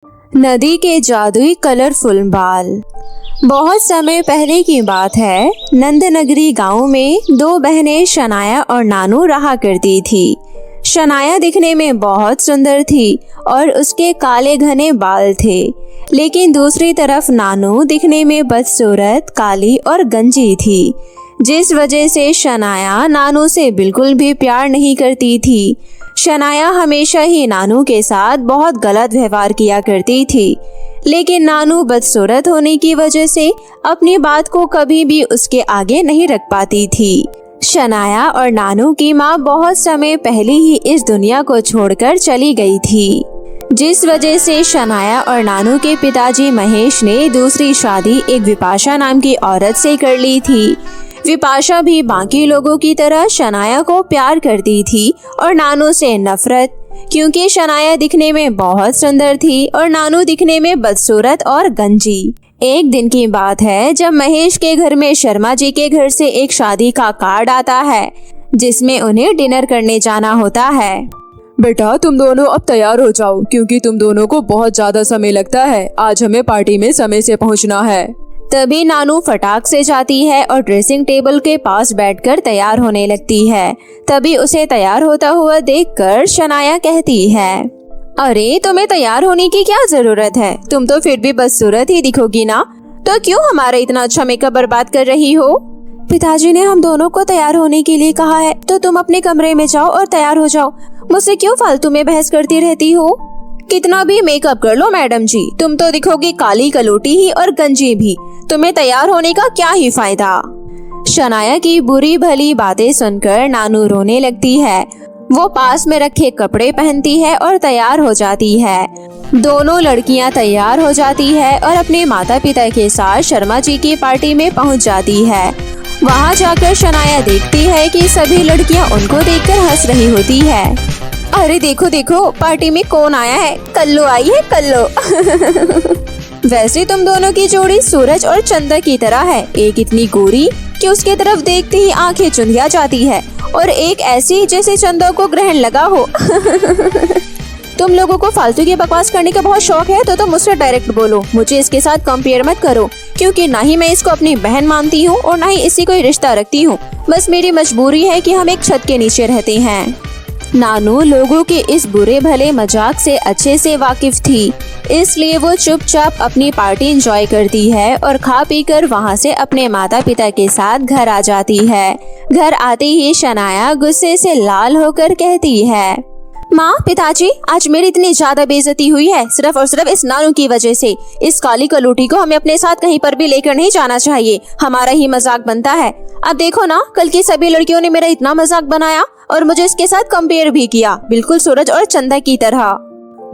नदी के जादुई कलरफुल बाल। बहुत समय पहले की बात है। नंदनगरी गांव में दो बहनें शनाया और नानू रहा करती थी। शनाया दिखने में बहुत सुंदर थी और उसके काले घने बाल थे, लेकिन दूसरी तरफ नानू दिखने में बदसूरत, काली और गंजी थी, जिस वजह से शनाया नानू से बिल्कुल भी प्यार नहीं करती थी। शनाया हमेशा ही नानू के साथ बहुत गलत व्यवहार किया करती थी, लेकिन नानू बदसूरत होने की वजह से अपनी बात को कभी भी उसके आगे नहीं रख पाती थी। शनाया और नानू की माँ बहुत समय पहले ही इस दुनिया को छोड़कर चली गई थी, जिस वजह से शनाया और नानू के पिताजी महेश ने दूसरी शादी एक विपाशा नाम की औरत से कर ली थी। विपाशा भी बाकी लोगों की तरह शनाया को प्यार करती थी और नानू से नफरत, क्योंकि शनाया दिखने में बहुत सुंदर थी और नानू दिखने में बदसूरत और गंजी। एक दिन की बात है जब महेश के घर में शर्मा जी के घर से एक शादी का कार्ड आता है, जिसमें उन्हें डिनर करने जाना होता है। बेटा, तुम दोनों अब तैयार हो जाओ, क्योंकि तुम दोनों को बहुत ज्यादा समय लगता है। आज हमें पार्टी में समय से पहुंचना है। तभी नानू फटाक से जाती है और ड्रेसिंग टेबल के पास बैठकर तैयार होने लगती है। तभी उसे तैयार होता हुआ देखकर शनाया कहती है, अरे तुम्हें तैयार होने की क्या जरूरत है? तुम तो फिर भी बदसूरत ही दिखोगी ना, तो क्यों हमारा इतना अच्छा मेकअप बर्बाद कर रही हो? पिताजी ने हम दोनों को तैयार होने के लिए कहा है, तो तुम अपने कमरे में जाओ और तैयार हो जाओ। मुझसे क्यों फालतू में बहस करती रहती हो? कितना भी मेकअप कर लो मैडम जी, तुम तो दिखोगी काली कलोटी ही और गंजी भी। तुम्हें तैयार होने का क्या ही फायदा? शनाया की बुरी भली बातें सुनकर नानू रोने लगती है। वो पास में रखे कपड़े पहनती है और तैयार हो जाती है। दोनों लड़कियां तैयार हो जाती है और अपने माता पिता के साथ शर्मा जी की पार्टी में पहुंच जाती है। वहां जाकर शनाया देखती है कि सभी लड़कियां उनको देखकर हंस रही होती है। अरे देखो देखो, पार्टी में कौन आया है? कल्लो आई है, कल्लो। वैसे तुम दोनों की जोड़ी सूरज और चंदा की तरह है। एक इतनी गोरी कि उसके तरफ देखते ही आंखें चुंधिया जाती है, और एक ऐसी जैसे चंदा को ग्रहण लगा हो। तुम लोगों को फालतू की बकवास करने का बहुत शौक है, तो तुम मुझसे डायरेक्ट बोलो। मुझे इसके साथ कंपेयर मत करो, क्योंकि ना ही मैं इसको अपनी बहन मानती हूँ और ना ही इससे कोई रिश्ता रखती हूँ। बस मेरी मजबूरी है कि हम एक छत के नीचे रहते हैं। नानू लोगों के इस बुरे भले मजाक से अच्छे से वाकिफ थी, इसलिए वो चुपचाप अपनी पार्टी एंजॉय करती है और खा पीकर वहाँ से अपने माता पिता के साथ घर आ जाती है। घर आते ही शनाया गुस्से से लाल होकर कहती है, माँ, पिताजी, आज मेरी इतनी ज्यादा बेइज्जती हुई है सिर्फ और सिर्फ इस नानू की वजह से। इस काली कलूटी को हमें अपने साथ कहीं पर भी लेकर नहीं जाना चाहिए, हमारा ही मजाक बनता है। अब देखो ना, कल की सभी लड़कियों ने मेरा इतना मजाक बनाया और मुझे इसके साथ कंपेयर भी किया, बिल्कुल सूरज और चंदा की तरह।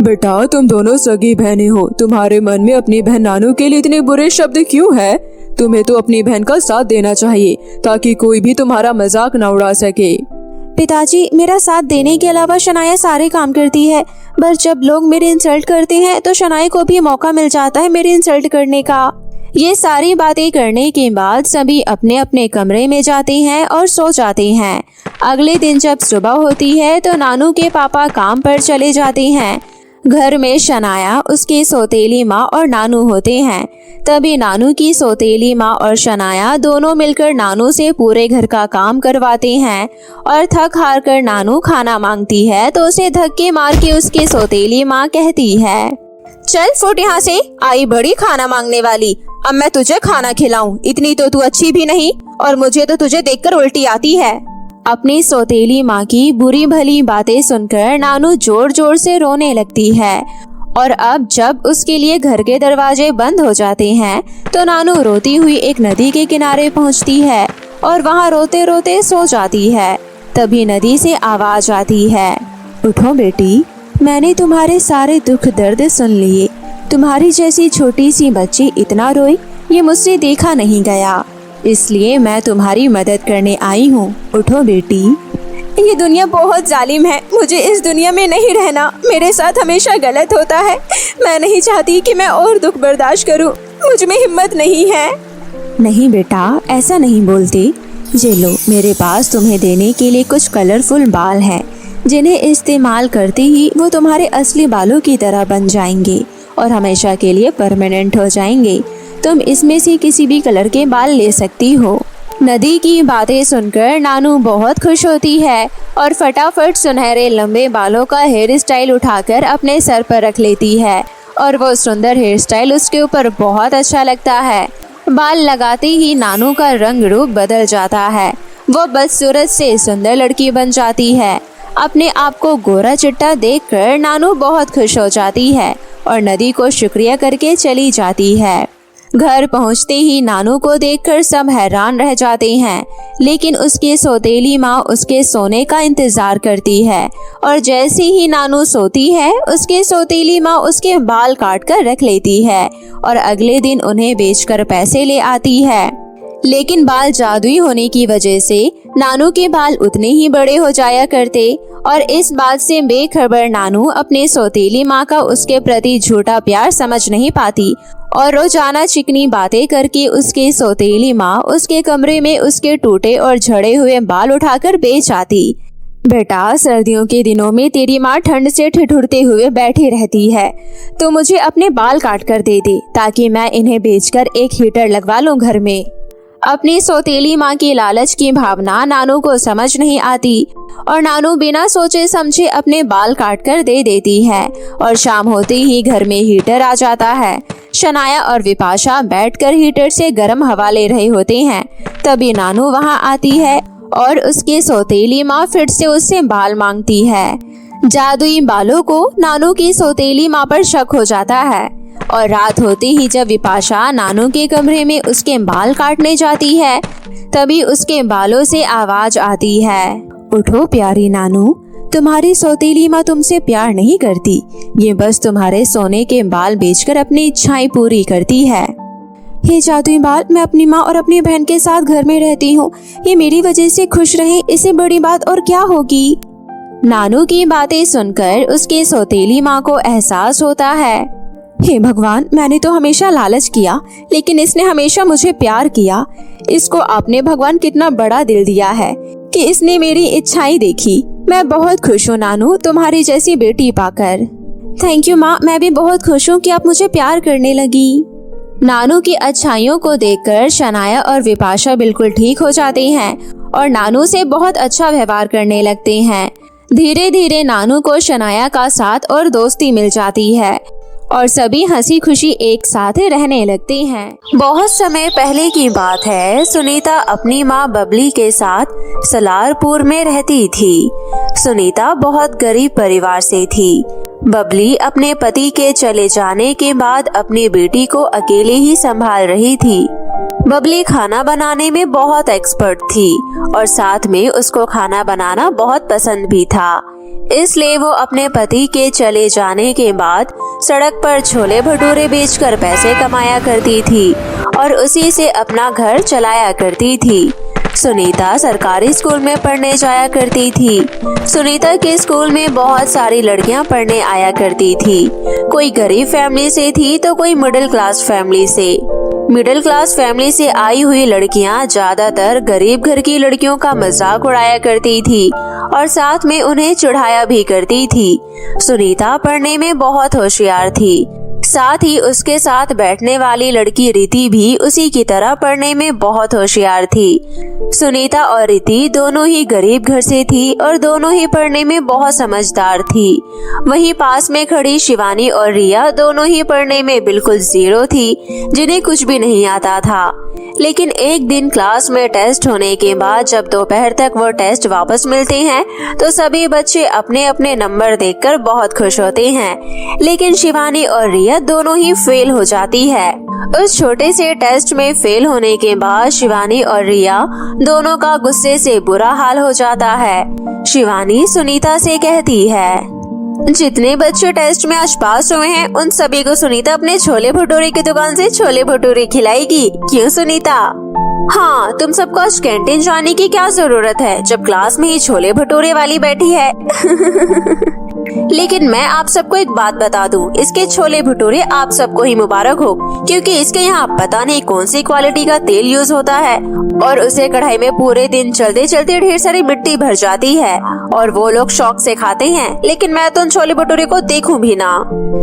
बेटा, तुम दोनों सगी बहनें हो, तुम्हारे मन में अपनी बहन नानू के लिए इतने बुरे शब्द क्यों है? तुम्हें तो अपनी बहन का साथ देना चाहिए, ताकि कोई भी तुम्हारा मजाक न उड़ा सके। पिताजी, मेरा साथ देने के अलावा शनाया सारे काम करती है, बस जब लोग मेरी इंसल्ट करते हैं तो शनाया को भी मौका मिल जाता है मेरी इंसल्ट करने का। ये सारी बातें करने के बाद सभी अपने अपने कमरे में जाते हैं और सो जाते हैं। अगले दिन जब सुबह होती है तो नानू के पापा काम पर चले जाते हैं। घर में शनाया, उसकी सौतेली माँ और नानू होते हैं। तभी नानू की सौतेली माँ और शनाया दोनों मिलकर नानू से पूरे घर का काम करवाते हैं, और थक हार कर नानू खाना मांगती है तो उसे धक्के मार के उसकी सौतेली माँ कहती है, चल फुट यहाँ से, आई बड़ी खाना मांगने वाली। अब मैं तुझे खाना खिलाऊं? इतनी तो तू अच्छी भी नहीं, और मुझे तो तुझे देखकर उल्टी आती है। अपनी सौतेली माँ की बुरी भली बातें सुनकर नानू जोर जोर से रोने लगती है, और अब जब उसके लिए घर के दरवाजे बंद हो जाते हैं तो नानू रोती हुई एक नदी के किनारे पहुँचती है और वहाँ रोते रोते सो जाती है। तभी नदी से आवाज आती है, उठो बेटी, मैंने तुम्हारे सारे दुख दर्द सुन लिए। तुम्हारी जैसी छोटी सी बच्ची इतना रोई, ये मुझसे देखा नहीं गया, इसलिए मैं तुम्हारी मदद करने आई हूँ। उठो बेटी। ये दुनिया बहुत जालिम है, मुझे इस दुनिया में नहीं रहना। मेरे साथ हमेशा गलत होता है। मैं नहीं चाहती कि मैं और दुख बर्दाश्त करूँ, मुझ में हिम्मत नहीं है। नहीं बेटा, ऐसा नहीं बोलते। ये लो, मेरे पास तुम्हें देने के लिए कुछ कलरफुल बाल हैं, जिन्हें इस्तेमाल करते ही वो तुम्हारे असली बालों की तरह बन जाएंगे और हमेशा के लिए परमानेंट हो जाएंगे। तुम इसमें से किसी भी कलर के बाल ले सकती हो। नदी की बातें सुनकर नानू बहुत खुश होती है और फटाफट सुनहरे लंबे बालों का हेयर स्टाइल उठाकर अपने सर पर रख लेती है और वो सुंदर हेयर स्टाइल उसके ऊपर बहुत अच्छा लगता है। बाल लगाते ही नानू का रंग रूप बदल जाता है। वो बदसूरत से सुंदर लड़की बन जाती है। अपने आप को गोरा चिट्टा देखकर नानू बहुत खुश हो जाती है और नदी को शुक्रिया करके चली जाती है। घर पहुंचते ही नानू को देखकर सब हैरान रह जाते हैं, लेकिन उसकी सौतेली माँ उसके सोने का इंतजार करती है और जैसे ही नानू सोती है उसके सौतेली माँ उसके बाल काट कर रख लेती है और अगले दिन उन्हें बेचकर पैसे ले आती है। लेकिन बाल जादुई होने की वजह से नानू के बाल उतने ही बड़े हो जाया करते और इस बात से बेखबर नानू अपने सौतेली माँ का उसके प्रति झूठा प्यार समझ नहीं पाती और रोजाना चिकनी बातें करके उसके सौतेली माँ उसके कमरे में उसके टूटे और झड़े हुए बाल उठाकर बेच आती। बेटा, सर्दियों के दिनों में तेरी माँ ठंड से ठिठुरते हुए बैठी रहती है, तो मुझे अपने बाल काट कर दे दे ताकि मैं इन्हें बेचकर एक हीटर लगवा लूं घर में। अपनी सौतेली माँ की लालच की भावना नानू को समझ नहीं आती और नानू बिना सोचे समझे अपने बाल काट कर दे देती है और शाम होते ही घर में हीटर आ जाता है। शनाया और विपाशा बैठकर हीटर से गर्म हवा ले रहे होते हैं। तभी नानू वहाँ आती है और उसकी सौतेली माँ फिर से उससे बाल मांगती है। जादुई बालों को नानू की सौतेली माँ पर शक हो जाता है और रात होते ही जब विपाशा नानू के कमरे में उसके बाल काटने जाती है तभी उसके बालों से आवाज आती है, उठो प्यारी नानू, तुम्हारी सौतेली माँ तुमसे प्यार नहीं करती, ये बस तुम्हारे सोने के बाल बेचकर अपनी इच्छाएं पूरी करती है। हे जादुई बाल, मैं अपनी माँ और अपनी बहन के साथ घर में रहती हूँ, ये मेरी वजह से खुश रहे, इससे बड़ी बात और क्या होगी। नानू की बातें सुनकर उसके सौतेली माँ को एहसास होता है, हे भगवान, मैंने तो हमेशा लालच किया लेकिन इसने हमेशा मुझे प्यार किया। इसको आपने भगवान कितना बड़ा दिल दिया है कि इसने मेरी इच्छाएं देखी। मैं बहुत खुश हूँ नानू तुम्हारी जैसी बेटी पाकर। थैंक यू माँ, मैं भी बहुत खुश हूँ कि आप मुझे प्यार करने लगी। नानू की अच्छाइयों को देखकर शनाया और विपाशा बिल्कुल ठीक हो जाते हैं और नानू से बहुत अच्छा व्यवहार करने लगते हैं। धीरे धीरे नानू को शनाया का साथ और दोस्ती मिल जाती है और सभी हंसी खुशी एक साथ रहने लगते हैं। बहुत समय पहले की बात है। सुनीता अपनी माँ बबली के साथ सलारपुर में रहती थी। सुनीता बहुत गरीब परिवार से थी। बबली अपने पति के चले जाने के बाद अपनी बेटी को अकेले ही संभाल रही थी। बबली खाना बनाने में बहुत एक्सपर्ट थी और साथ में उसको खाना बनाना बहुत पसंद भी था। इसलिए वो अपने पति के चले जाने के बाद सड़क पर छोले भटूरे बेचकर पैसे कमाया करती थी और उसी से अपना घर चलाया करती थी। सुनीता सरकारी स्कूल में पढ़ने जाया करती थी। सुनीता के स्कूल में बहुत सारी लड़कियां पढ़ने आया करती थी। कोई गरीब फैमिली से थी तो कोई मिडिल क्लास फैमिली से। मिडिल क्लास फैमिली से आई हुई लड़कियां ज्यादातर गरीब घर की लड़कियों का मजाक उड़ाया करती थी और साथ में उन्हें चिढ़ाया भी करती थी। सुनीता पढ़ने में बहुत होशियार थी। साथ ही उसके साथ बैठने वाली लड़की रीति भी उसी की तरह पढ़ने में बहुत होशियार थी। सुनीता और रीति दोनों ही गरीब घर से थी और दोनों ही पढ़ने में बहुत समझदार थी। वहीं पास में खड़ी शिवानी और रिया दोनों ही पढ़ने में बिल्कुल जीरो थी, जिन्हें कुछ भी नहीं आता था। लेकिन एक दिन क्लास में टेस्ट होने के बाद जब दोपहर तक वो टेस्ट वापस मिलते हैं तो सभी बच्चे अपने अपने नंबर देखकर बहुत खुश होते हैं, लेकिन शिवानी और रिया दोनों ही फेल हो जाती है। उस छोटे से टेस्ट में फेल होने के बाद शिवानी और रिया दोनों का गुस्से से बुरा हाल हो जाता है। शिवानी सुनीता से कहती है, जितने बच्चे टेस्ट में आज पास हुए हैं उन सभी को सुनीता अपने छोले भटूरे की दुकान से छोले भटूरे खिलाएगी। क्यों सुनीता? हाँ, तुम सबको आज कैंटीन जाने की क्या जरूरत है जब क्लास में ही छोले भटूरे वाली बैठी है। लेकिन मैं आप सबको एक बात बता दूं, इसके छोले भटूरे आप सबको ही मुबारक हो, क्योंकि इसके यहाँ पता नहीं कौन सी क्वालिटी का तेल यूज होता है और उसे कढ़ाई में पूरे दिन चलते चलते ढेर सारी मिट्टी भर जाती है और वो लोग शौक से खाते हैं, लेकिन मैं तो उन छोले भटूरे को देखूं भी ना।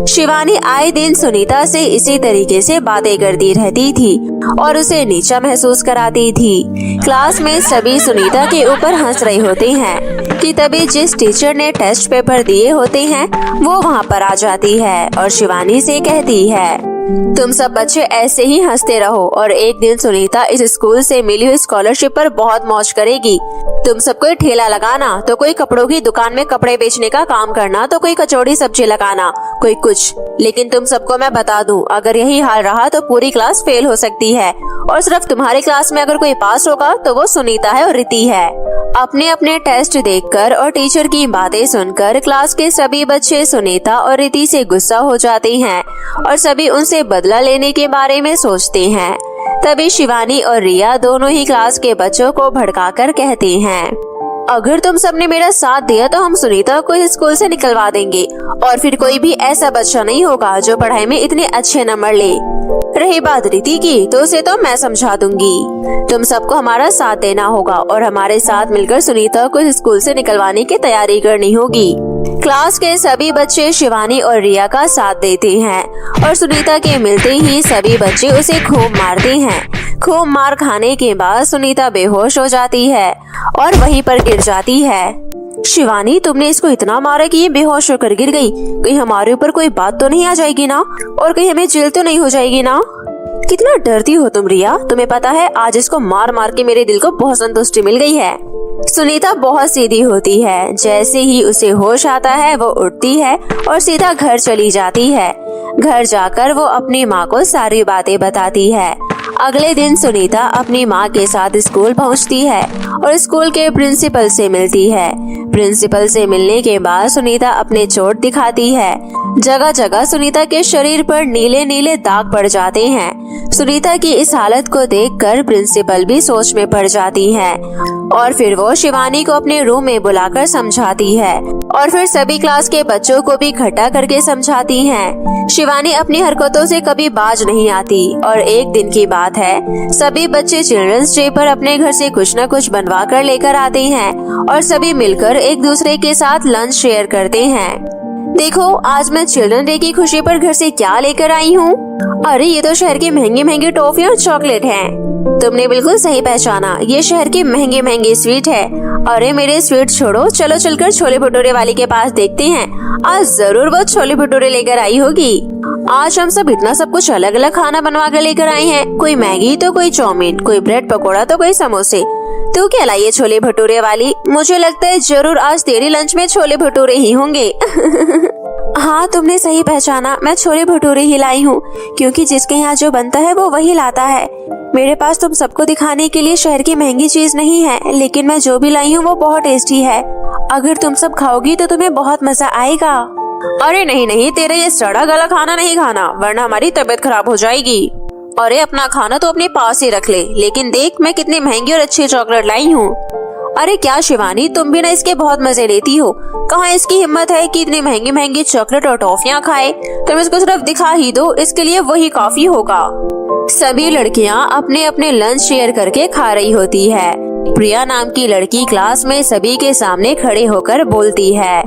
शिवानी आए दिन सुनीता से इसी तरीके से बातें करती रहती थी और उसे नीचा महसूस कराती थी। क्लास में सभी सुनीता के ऊपर हंस रहे होते हैं कि तभी जिस टीचर ने टेस्ट पेपर दिए होते हैं वो वहाँ पर आ जाती है और शिवानी से कहती है, तुम सब बच्चे ऐसे ही हंसते रहो और एक दिन सुनीता इस स्कूल से मिली हुई स्कॉलरशिप पर बहुत मौज करेगी। तुम सब कोई ठेला लगाना, तो कोई कपड़ों की दुकान में कपड़े बेचने का काम करना, तो कोई कचौड़ी सब्जी लगाना, कोई कुछ। लेकिन तुम सबको मैं बता दूं, अगर यही हाल रहा तो पूरी क्लास फेल हो सकती है और सिर्फ तुम्हारी क्लास में अगर कोई पास होगा तो वो सुनीता है और रिति है। अपने अपने टेस्ट देखकर और टीचर की बातें सुनकर क्लास के सभी बच्चे सुनीता और रिति से गुस्सा हो जाते हैं और सभी उनसे बदला लेने के बारे में सोचते हैं। तभी शिवानी और रिया दोनों ही क्लास के बच्चों को भड़काकर कहते हैं, अगर तुम सबने मेरा साथ दिया तो हम सुनीता को इस स्कूल से निकलवा देंगे और फिर कोई भी ऐसा बच्चा नहीं होगा जो पढ़ाई में इतने अच्छे नंबर ले। रही बात रिति की, तो उसे तो मैं समझा दूंगी। तुम सबको हमारा साथ देना होगा और हमारे साथ मिलकर सुनीता को इस स्कूल से निकलवाने की तैयारी करनी होगी। क्लास के सभी बच्चे शिवानी और रिया का साथ देते हैं और सुनीता के मिलते ही सभी बच्चे उसे खूब मारते हैं। खूब मार खाने के बाद सुनीता बेहोश हो जाती है और वहीं पर गिर जाती है। शिवानी, तुमने इसको इतना मारा कि ये बेहोश होकर गिर गई। कहीं हमारे ऊपर कोई बात तो नहीं आ जाएगी ना, और कहीं हमें जेल तो नहीं हो जाएगी ना? कितना डरती हो तुम रिया। तुम्हें पता है आज इसको मार मार के मेरे दिल को बहुत संतुष्टि मिल गई है। सुनीता बहुत सीधी होती है। जैसे ही उसे होश आता है वो उठती है और सीधा घर चली जाती है। घर जाकर वो अपनी माँ को सारी बातें बताती है। अगले दिन सुनीता अपनी माँ के साथ स्कूल पहुँचती है और स्कूल के प्रिंसिपल से मिलती है। प्रिंसिपल से मिलने के बाद सुनीता अपने चोट दिखाती है। जगह जगह सुनीता के शरीर पर नीले नीले दाग पड़ जाते हैं। सुनीता की इस हालत को देखकर प्रिंसिपल भी सोच में पड़ जाती है और फिर वो शिवानी को अपने रूम में बुलाकर समझाती है और फिर सभी क्लास के बच्चों को भी इकट्ठा करके समझाती हैं। शिवानी अपनी हरकतों से कभी बाज नहीं आती और एक दिन की बात है, सभी बच्चे चिल्ड्रंस डे पर अपने घर से कुछ न कुछ बनवा कर लेकर आते हैं और सभी मिलकर एक दूसरे के साथ लंच शेयर करते हैं। देखो, आज मैं चिल्ड्रन डे की खुशी पर घर से क्या लेकर आई हूँ। अरे ये तो शहर की महंगी महंगी टॉफी और चॉकलेट हैं। तुमने बिल्कुल सही पहचाना, ये शहर की महंगे महंगे स्वीट है। अरे मेरे स्वीट छोड़ो, चलो चलकर छोले भटूरे वाले के पास देखते हैं। आज जरूर वो छोले भटूरे लेकर आई होगी। आज हम सब इतना सब कुछ अलग अलग खाना बनवा कर लेकर आए हैं। कोई मैगी तो कोई चाउमीन, कोई ब्रेड पकौड़ा तो कोई समोसे। तू क्या लाई है छोले भटूरे वाली? मुझे लगता है जरूर आज तेरे लंच में छोले भटूरे ही होंगे। हाँ, तुमने सही पहचाना, मैं छोले भटूरे ही लाई हूँ, क्योंकि जिसके यहाँ जो बनता है वो वही लाता है। मेरे पास तुम सबको दिखाने के लिए शहर की महंगी चीज नहीं है, लेकिन मैं जो भी लाई हूँ वो बहुत टेस्टी है। अगर तुम सब खाओगी तो तुम्हें बहुत मजा आएगा। अरे नहीं नहीं, तेरे ये सड़ा गला खाना नहीं खाना, वरना हमारी तबीयत खराब हो जाएगी। अरे अपना खाना तो अपने पास ही रख ले, लेकिन देख मैं कितनी महंगी और अच्छी चॉकलेट लाई हूँ। अरे क्या शिवानी, तुम भी ना इसके बहुत मजे लेती हो। कहाँ इसकी हिम्मत है कि इतनी महंगी महंगी चॉकलेट और टॉफियाँ खाए। तुम इसको सिर्फ दिखा ही दो, इसके लिए वही काफी होगा। सभी लड़कियाँ अपने अपने लंच शेयर करके खा रही होती है। प्रिया नाम की लड़की क्लास में सभी के सामने खड़े होकर बोलती है,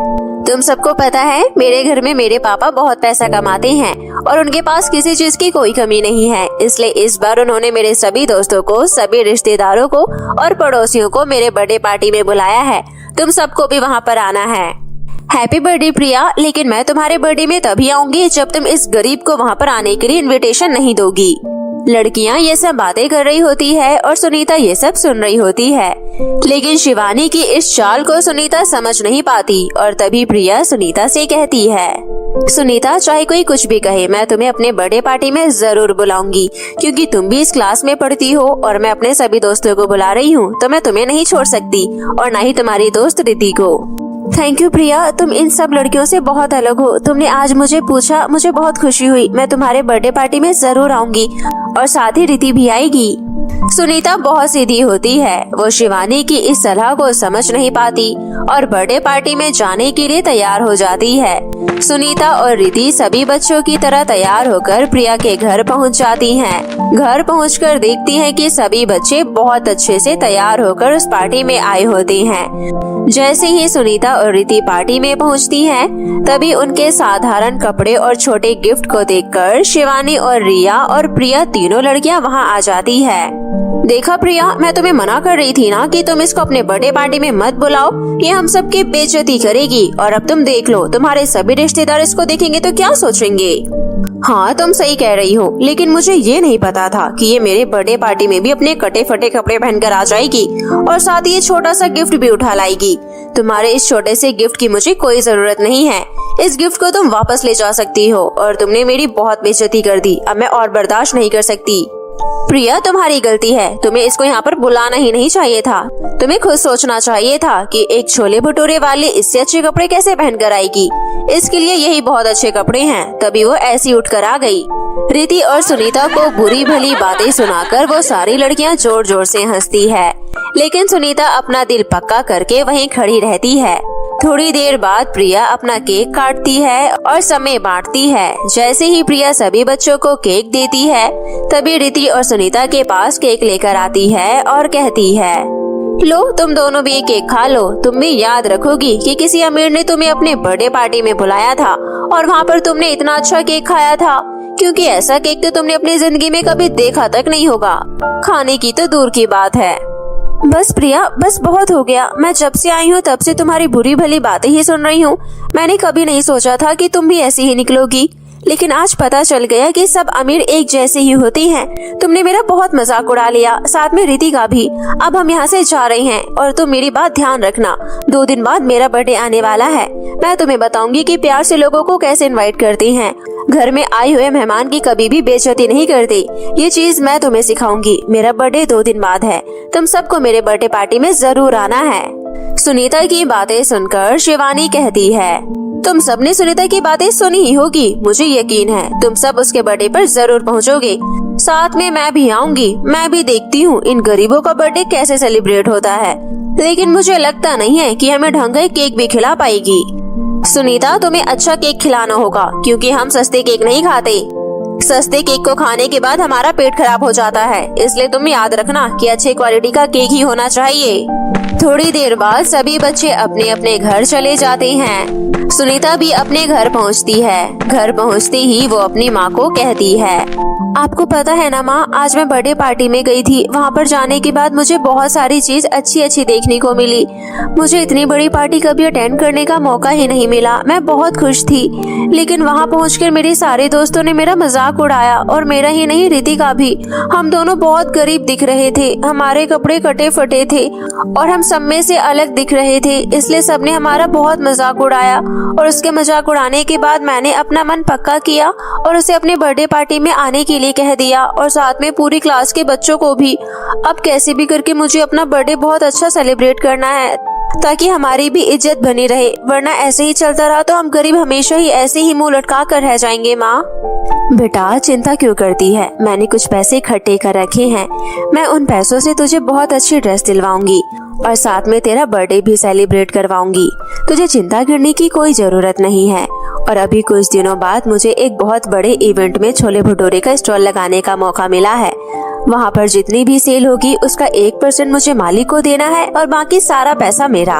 तुम सबको पता है मेरे घर में मेरे पापा बहुत पैसा कमाते हैं और उनके पास किसी चीज की कोई कमी नहीं है। इसलिए इस बार उन्होंने मेरे सभी दोस्तों को, सभी रिश्तेदारों को और पड़ोसियों को मेरे बर्थडे पार्टी में बुलाया है। तुम सबको भी वहाँ पर आना है। हैप्पी बर्थडे प्रिया, लेकिन मैं तुम्हारे बर्थडे में तभी आऊंगी जब तुम इस गरीब को वहाँ पर आने के लिए इन्विटेशन नहीं दोगी। लड़कियां ये सब बातें कर रही होती है और सुनीता ये सब सुन रही होती है, लेकिन शिवानी की इस चाल को सुनीता समझ नहीं पाती और तभी प्रिया सुनीता से कहती है, सुनीता चाहे कोई कुछ भी कहे, मैं तुम्हें अपने बर्थडे पार्टी में जरूर बुलाऊंगी, क्योंकि तुम भी इस क्लास में पढ़ती हो और मैं अपने सभी दोस्तों को बुला रही हूँ, तो मैं तुम्हें नहीं छोड़ सकती और न ही तुम्हारी दोस्त रिति को। थैंक यू प्रिया, तुम इन सब लड़कियों से बहुत अलग हो। तुमने आज मुझे पूछा, मुझे बहुत खुशी हुई। मैं तुम्हारे बर्थडे पार्टी में जरूर आऊंगी और साथ ही रिति भी आएगी। सुनीता बहुत सीधी होती है। वो शिवानी की इस सलाह को समझ नहीं पाती और बर्थडे पार्टी में जाने के लिए तैयार हो जाती है। सुनीता और रिद्धि सभी बच्चों की तरह तैयार होकर प्रिया के घर पहुंच जाती हैं। घर पहुंचकर देखती हैं कि सभी बच्चे बहुत अच्छे से तैयार होकर उस पार्टी में आए होते हैं। जैसे ही सुनीता और रिद्धि पार्टी में पहुंचती हैं, तभी उनके साधारण कपड़े और छोटे गिफ्ट को देखकर शिवानी और रिया और प्रिया तीनों लड़कियां वहां आ जाती है। देखा प्रिया, मैं तुम्हें मना कर रही थी ना कि तुम इसको अपने बर्थडे पार्टी में मत बुलाओ, ये हम सबकी बेइज्जती करेगी। और अब तुम देख लो, तुम्हारे सभी रिश्तेदार इसको देखेंगे तो क्या सोचेंगे। हाँ, तुम सही कह रही हो, लेकिन मुझे ये नहीं पता था कि ये मेरे बर्थडे पार्टी में भी अपने कटे फटे कपड़े पहनकर आ जाएगी और साथ ही ये छोटा सा गिफ्ट भी उठा लाएगी। तुम्हारे इस छोटे से गिफ्ट की मुझे कोई जरूरत नहीं है। इस गिफ्ट को तुम वापस ले जा सकती हो और तुमने मेरी बहुत बेइज्जती कर दी। अब मैं और बर्दाश्त नहीं कर सकती। प्रिया, तुम्हारी गलती है, तुम्हें इसको यहाँ पर बुलाना ही नहीं चाहिए था। तुम्हें खुद सोचना चाहिए था कि एक छोले भटूरे वाली इससे अच्छे कपड़े कैसे पहनकर आएगी। इसके लिए यही बहुत अच्छे कपड़े हैं, तभी वो ऐसी उठकर आ गई। रिद्धि और सुनीता को बुरी भली बातें सुनाकर वो सारी लड़कियां जोर जोर से हंसती है, लेकिन सुनीता अपना दिल पक्का करके वहीं खड़ी रहती है। थोड़ी देर बाद प्रिया अपना केक काटती है और समय बांटती है। जैसे ही प्रिया सभी बच्चों को केक देती है, तभी रिद्धि और सुनीता के पास केक लेकर आती है और कहती है, लो तुम दोनों भी केक खा लो। तुम भी याद रखोगी कि किसी अमीर ने तुम्हें अपने बर्थडे पार्टी में बुलाया था और वहाँ पर तुमने इतना अच्छा केक खाया था, क्योंकि ऐसा केक तो तुमने अपनी जिंदगी में कभी देखा तक नहीं होगा। खाने की तो दूर की बात है। बस प्रिया, बस बहुत हो गया। मैं जब से आई हूँ तब से तुम्हारी बुरी भली बातें ही सुन रही हूँ। मैंने कभी नहीं सोचा था कि तुम भी ऐसी ही निकलोगी, लेकिन आज पता चल गया कि सब अमीर एक जैसे ही होते हैं। तुमने मेरा बहुत मजाक उड़ा लिया, साथ में रिद्धि का भी। अब हम यहाँ से जा रहे हैं और तुम मेरी बात ध्यान रखना। 2 दिन बाद मेरा बर्थडे आने वाला है। मैं तुम्हें बताऊंगी कि प्यार से लोगों को कैसे इनवाइट करते हैं। घर में आए हुए मेहमान की कभी भी बेइज्जती नहीं करते। ये चीज मैं तुम्हें सिखाऊंगी। मेरा बर्थडे 2 दिन बाद है। तुम सबको मेरे बर्थडे पार्टी में जरूर आना है। सुनीता की बातें सुनकर शिवानी कहती है, तुम सबने सुनीता की बातें सुनी ही होगी। मुझे यकीन है तुम सब उसके बर्थडे पर जरूर पहुंचोगे। साथ में मैं भी आऊंगी। मैं भी देखती हूँ इन गरीबों का बर्थडे कैसे सेलिब्रेट होता है, लेकिन मुझे लगता नहीं है कि हमें ढंग का केक भी खिला पाएगी। सुनीता, तुम्हें अच्छा केक खिलाना होगा, क्योंकि हम सस्ते केक नहीं खाते। सस्ते केक को खाने के बाद हमारा पेट खराब हो जाता है, इसलिए तुम याद रखना कि अच्छे क्वालिटी का केक ही होना चाहिए। थोड़ी देर बाद सभी बच्चे अपने अपने घर चले जाते हैं। सुनीता भी अपने घर पहुंचती है। घर पहुंचते ही वो अपनी माँ को कहती है, आपको पता है ना माँ, आज मैं बर्थडे पार्टी में गई थी। वहाँ पर जाने के बाद मुझे बहुत सारी चीज अच्छी अच्छी देखने को मिली। मुझे इतनी बड़ी पार्टी कभी अटेंड करने का मौका ही नहीं मिला। मैं बहुत खुश थी, लेकिन वहाँ पहुँचकर मेरे सारे दोस्तों ने मेरा मजाक उड़ाया, और मेरा ही नहीं रिद्धि का भी। हम दोनों बहुत गरीब दिख रहे थे, हमारे कपड़े कटे फटे थे और हम सब में से अलग दिख रहे थे, इसलिए सबने हमारा बहुत मजाक उड़ाया। और उसके मजाक उड़ाने के बाद मैंने अपना मन पक्का किया और उसे अपने बर्थडे पार्टी में आने के लिए कह दिया, और साथ में पूरी क्लास के बच्चों को भी। अब कैसे भी करके मुझे अपना बर्थडे बहुत अच्छा सेलिब्रेट करना है, ताकि हमारी भी इज्जत बनी रहे, वरना ऐसे ही चलता रहा तो हम गरीब हमेशा ही ऐसे ही मुंह लटका कर रह जाएंगे। माँ, बेटा चिंता क्यों करती है, मैंने कुछ पैसे इकट्ठे कर रखे हैं। मैं उन पैसों से तुझे बहुत अच्छी ड्रेस दिलवाऊंगी और साथ में तेरा बर्थडे भी सेलिब्रेट करवाऊंगी। तुझे चिंता करने की कोई जरूरत नहीं है। और अभी कुछ दिनों बाद मुझे एक बहुत बड़े इवेंट में छोले भटूरे का स्टॉल लगाने का मौका मिला है। वहाँ पर जितनी भी सेल होगी उसका 1% मुझे मालिक को देना है और बाकी सारा पैसा मेरा।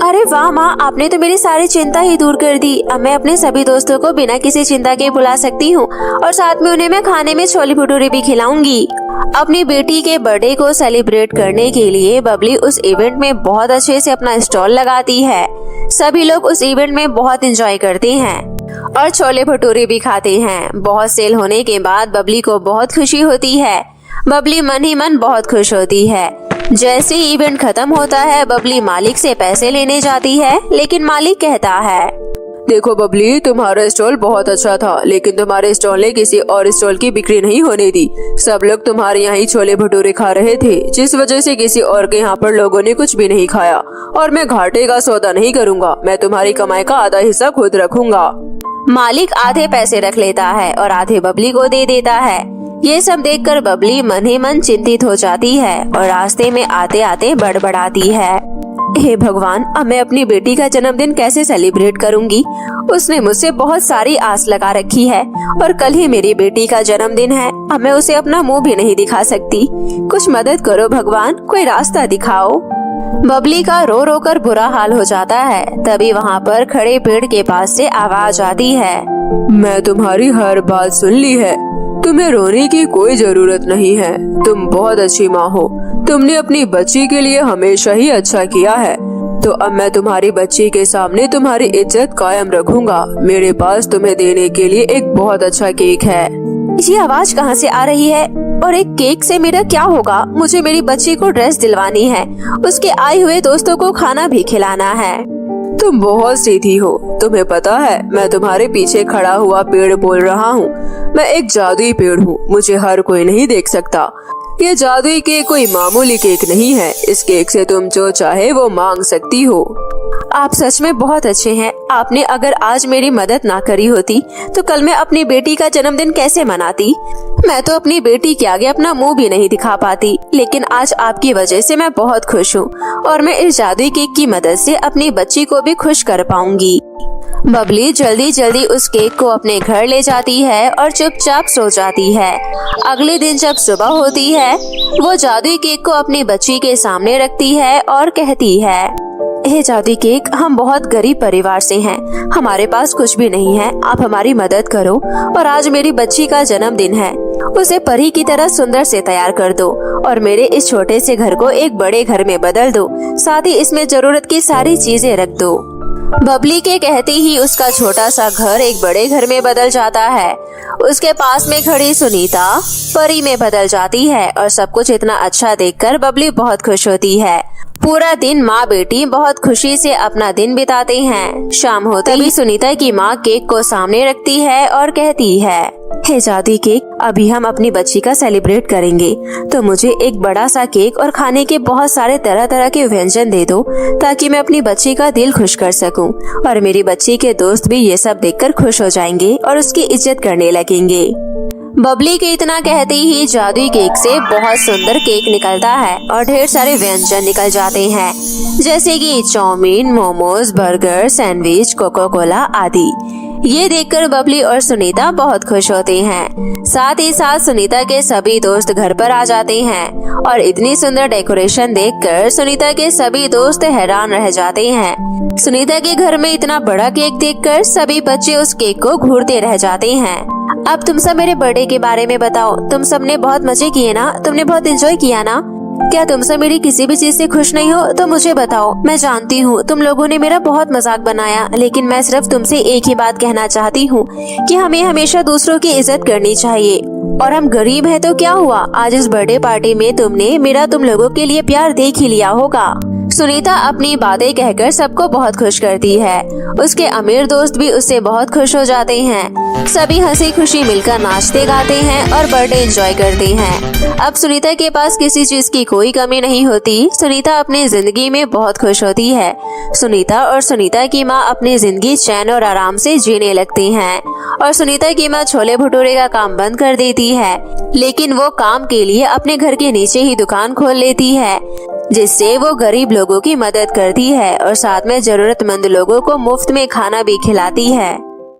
अरे वाह माँ, आपने तो मेरी सारी चिंता ही दूर कर दी। अब मैं अपने सभी दोस्तों को बिना किसी चिंता के बुला सकती हूँ और साथ में उन्हें मैं खाने में छोले भटूरे भी खिलाऊंगी। अपनी बेटी के बर्थडे को सेलिब्रेट करने के लिए बबली उस इवेंट में बहुत अच्छे से अपना स्टॉल लगाती है। सभी लोग उस इवेंट में बहुत एंजॉय करते हैं और छोले भटूरे भी खाते हैं। बहुत सेल होने के बाद बबली को बहुत खुशी होती है। बबली मन ही मन बहुत खुश होती है। जैसे ही इवेंट खत्म होता है, बबली मालिक से पैसे लेने जाती है, लेकिन मालिक कहता है, देखो बबली, तुम्हारा स्टॉल बहुत अच्छा था, लेकिन तुम्हारे स्टॉल ने किसी और स्टॉल की बिक्री नहीं होने दी। सब लोग तुम्हारे यहाँ ही छोले भटूरे खा रहे थे, जिस वजह से किसी और के यहाँ पर लोगों ने कुछ भी नहीं खाया। और मैं घाटे का सौदा नहीं करूँगा, मैं तुम्हारी कमाई का आधा हिस्सा खुद रखूंगा। मालिक आधे पैसे रख लेता है और आधे बबली को दे देता है। ये सब देखकर बबली मन ही मन चिंतित हो जाती है और रास्ते में आते आते बड़बड़ाती है, हे भगवान, अब मैं अपनी बेटी का जन्मदिन कैसे सेलिब्रेट करूंगी? उसने मुझसे बहुत सारी आस लगा रखी है और कल ही मेरी बेटी का जन्मदिन है। अब मैं उसे अपना मुंह भी नहीं दिखा सकती। कुछ मदद करो भगवान, कोई रास्ता दिखाओ। बबली का रो रो कर बुरा हाल हो जाता है। तभी वहाँ पर खड़े पेड़ के पास से आवाज आती है, मैं तुम्हारी हर बात सुन ली है। तुम्हें रोने की कोई जरूरत नहीं है। तुम बहुत अच्छी माँ हो। तुमने अपनी बच्ची के लिए हमेशा ही अच्छा किया है। तो अब मैं तुम्हारी बच्ची के सामने तुम्हारी इज्जत कायम रखूंगा। मेरे पास तुम्हें देने के लिए एक बहुत अच्छा केक है। ये आवाज कहाँ से आ रही है? और एक केक से मेरा क्या होगा? मुझे मेरी बच्ची को ड्रेस दिलवानी है, उसके आए हुए दोस्तों को खाना भी खिलाना है। तुम बहुत सीधी हो। तुम्हें पता है, मैं तुम्हारे पीछे खड़ा हुआ पेड़ बोल रहा हूँ। मैं एक जादुई पेड़ हूँ। मुझे हर कोई नहीं देख सकता। ये जादुई केक कोई मामूली केक नहीं है। इस केक से तुम जो चाहे वो मांग सकती हो। आप सच में बहुत अच्छे हैं। आपने अगर आज मेरी मदद ना करी होती तो कल मैं अपनी बेटी का जन्मदिन कैसे मनाती? मैं तो अपनी बेटी के आगे अपना मुंह भी नहीं दिखा पाती, लेकिन आज आपकी वजह से मैं बहुत खुश हूँ और मैं इस जादुई केक की मदद से अपनी बच्ची को भी खुश कर पाऊंगी। बबली जल्दी जल्दी उस केक को अपने घर ले जाती है और चुपचाप सो जाती है। अगले दिन जब सुबह होती है, वो जादुई केक को अपनी बच्ची के सामने रखती है और कहती है, हे जादुई केक, हम बहुत गरीब परिवार से हैं। हमारे पास कुछ भी नहीं है। आप हमारी मदद करो और आज मेरी बच्ची का जन्मदिन है। उसे परी की तरह सुंदर से तैयार कर दो और मेरे इस छोटे से घर को एक बड़े घर में बदल दो। साथ ही इसमें जरूरत की सारी चीजें रख दो। बबली के कहते ही उसका छोटा सा घर एक बड़े घर में बदल जाता है। उसके पास में खड़ी सुनीता परी में बदल जाती है और सब कुछ इतना अच्छा देखकर बबली बहुत खुश होती है। पूरा दिन माँ बेटी बहुत खुशी से अपना दिन बिताते हैं। शाम होते ही सुनीता की माँ केक को सामने रखती है और कहती है, हे जादुई केक, अभी हम अपनी बच्ची का सेलिब्रेट करेंगे, तो मुझे एक बड़ा सा केक और खाने के बहुत सारे तरह तरह के व्यंजन दे दो ताकि मैं अपनी बच्ची का दिल खुश कर सकूं और मेरी बच्ची के दोस्त भी ये सब देखकर खुश हो जाएंगे और उसकी इज्जत करने लगेंगे। बबली के इतना कहते ही जादुई केक से बहुत सुंदर केक निकलता है और ढेर सारे व्यंजन निकल जाते हैं, जैसे कि chow mein, momos, burger, sandwich, coca cola आदि। ये देखकर बबली और सुनीता बहुत खुश होते हैं। साथ ही साथ सुनीता के सभी दोस्त घर पर आ जाते हैं और इतनी सुंदर डेकोरेशन देखकर सुनीता के सभी दोस्त हैरान रह जाते हैं। सुनीता के घर में इतना बड़ा केक देखकर सभी बच्चे उस केक को घूरते रह जाते हैं। अब तुम सब मेरे बर्थडे के बारे में बताओ। तुम सब ने बहुत मजे किए ना? तुमने बहुत एंजॉय किया ना? क्या तुम सब मेरी किसी भी चीज से खुश नहीं हो तो मुझे बताओ। मैं जानती हूँ तुम लोगों ने मेरा बहुत मजाक बनाया, लेकिन मैं सिर्फ तुमसे एक ही बात कहना चाहती हूँ कि हमें हमेशा दूसरों की इज्जत करनी चाहिए। और हम गरीब हैं तो क्या हुआ, आज इस बर्थडे पार्टी में तुमने मेरा तुम लोगों के लिए प्यार देख ही लिया होगा। सुनीता अपनी बातें कहकर सबको बहुत खुश करती है। उसके अमीर दोस्त भी उससे बहुत खुश हो जाते हैं। सभी हंसी खुशी मिलकर नाचते गाते हैं और बर्थडे एंजॉय करते हैं। अब सुनीता के पास किसी चीज की कोई कमी नहीं होती। सुनीता अपनी जिंदगी में बहुत खुश होती है। सुनीता और सुनीता की माँ अपनी जिंदगी चैन और आराम से जीने लगती हैं और सुनीता की माँ छोले भटूरे का काम बंद कर देती है, लेकिन वो काम के लिए अपने घर के नीचे ही दुकान खोल लेती है, जिससे वो गरीब लोगों की मदद करती है और साथ में जरूरतमंद लोगों को मुफ्त में खाना भी खिलाती है।